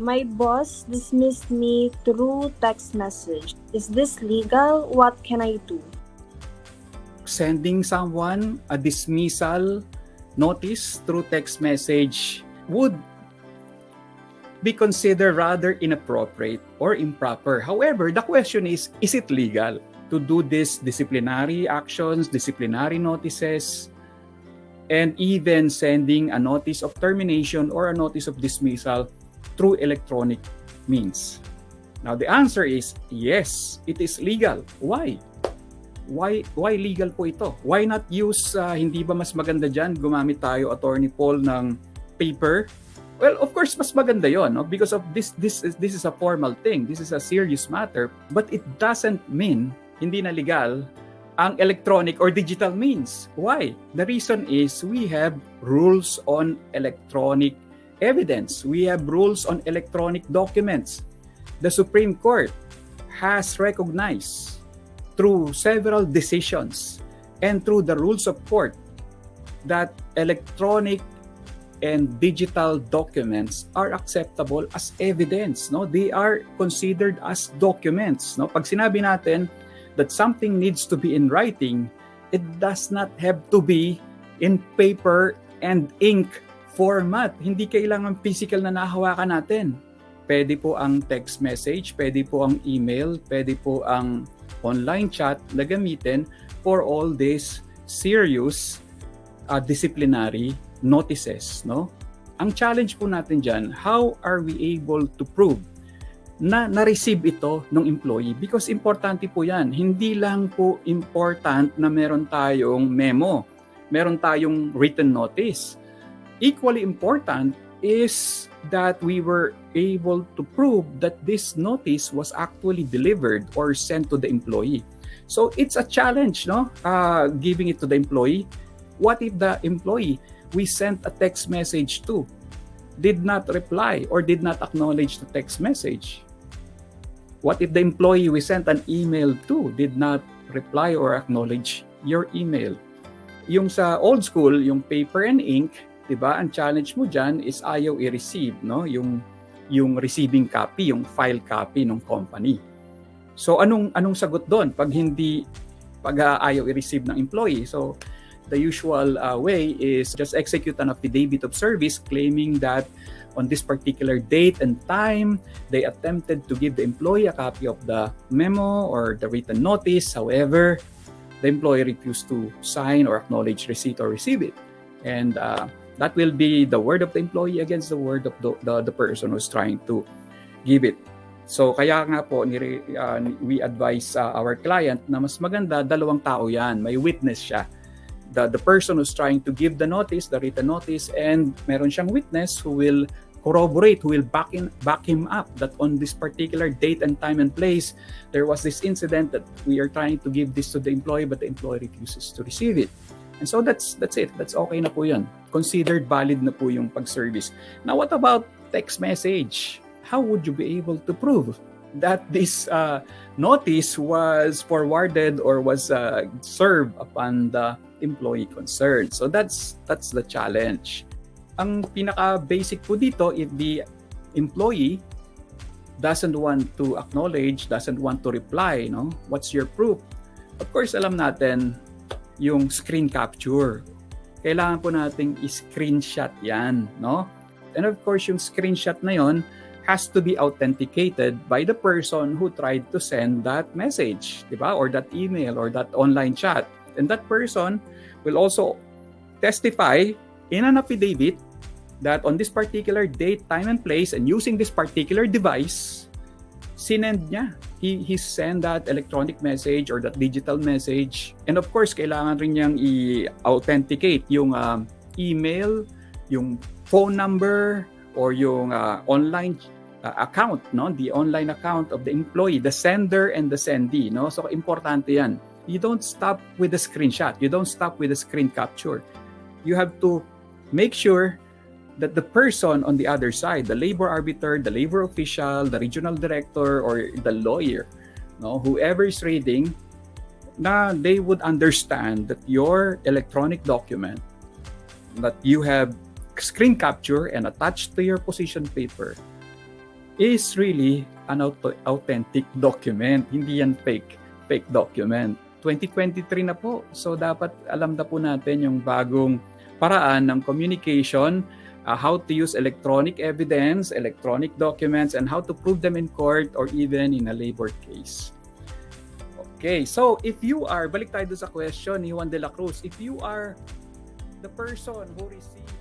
My boss dismissed me through text message. Is this legal? What can I do? Sending someone a dismissal notice through text message would be considered rather inappropriate or improper. However, the question is it legal to do these disciplinary actions, disciplinary notices, and even sending a notice of termination or a notice of dismissal through electronic means? Now, the answer is yes, it is legal. Why? Why legal po ito? Why not use, hindi ba mas maganda dyan, gumamit tayo, Attorney Paul, ng paper? Well, of course, mas maganda yon, no? Because of this is a formal thing. This is a serious matter. But it doesn't mean hindi na legal ang electronic or digital means. Why? The reason is we have rules on electronic evidence. We have rules on electronic documents. The Supreme Court has recognized through several decisions and through the rules of court that electronic and digital documents are acceptable as evidence, no? They are considered as documents, no? Pag sinabi natin that something needs to be in writing, it does not have to be in paper and ink format. Hindi kailangan physical na nahawakan natin. Pwede po ang text message, pwede po ang email, pwede po ang online chat na gamitin for all these serious disciplinary notices, no? Ang challenge po natin dyan, how are we able to prove na na-receive ito ng employee? Because importante po yan. Hindi lang po important na meron tayong memo, meron tayong written notice. Equally important is that we were able to prove that this notice was actually delivered or sent to the employee. So it's a challenge, no? Giving it to the employee. What if the employee we sent a text message to did not reply or did not acknowledge the text message? What if the employee we sent an email to did not reply or acknowledge your email? Yung sa old school, yung paper and ink, diba? Ang challenge mo dyan is ayaw i-receive, no? Yung receiving copy, yung file copy ng company. So anong sagot doon pag ayaw i-receive ng employee? So the usual way is just execute an affidavit of service claiming that on this particular date and time, they attempted to give the employee a copy of the memo or the written notice. However, the employee refused to sign or acknowledge receipt or receive it. And that will be the word of the employee against the word of the person who's trying to give it. So kaya nga po, we advise our client na mas maganda, dalawang tao yan. May witness siya. The person who's trying to give the notice, the written notice, and meron siyang witness who will corroborate, who will back him up that on this particular date and time and place, there was this incident that we are trying to give this to the employee, but the employee refuses to receive it. And so that's it. That's okay na po yun. Considered valid na po yung pag-service. Now, what about text message? How would you be able to prove that this notice was forwarded or was served upon the employee concerned? So that's the challenge. Ang pinaka-basic po dito, if the employee doesn't want to acknowledge, doesn't want to reply, no? What's your proof? Of course, alam natin yung screen capture. Kailangan po nating i-screenshot yan, no? And of course, yung screenshot na yon has to be authenticated by the person who tried to send that message, di ba? Or that email or that online chat. And that person will also testify in an affidavit that on this particular date, time, and place, and using this particular device, sinend niya. He sent that electronic message or that digital message. And of course, kailangan rin niyang i-authenticate yung email, yung phone number, or yung online account, no? The online account of the employee, the sender and the sendee, no? So importante 'yan. You don't stop with the screenshot. You don't stop with the screen capture. You have to make sure that the person on the other side, the labor arbiter, the labor official, the regional director, or the lawyer, no, whoever is reading, na they would understand that your electronic document that you have screen capture and attached to your position paper is really an authentic document. Hindi yan fake document. 2023 na po. So dapat alam na po natin yung bagong paraan ng communication, how to use electronic evidence, electronic documents, and how to prove them in court or even in a labor case. Okay, so if you are, balik tayo sa question ni Juan de la Cruz, if you are the person who received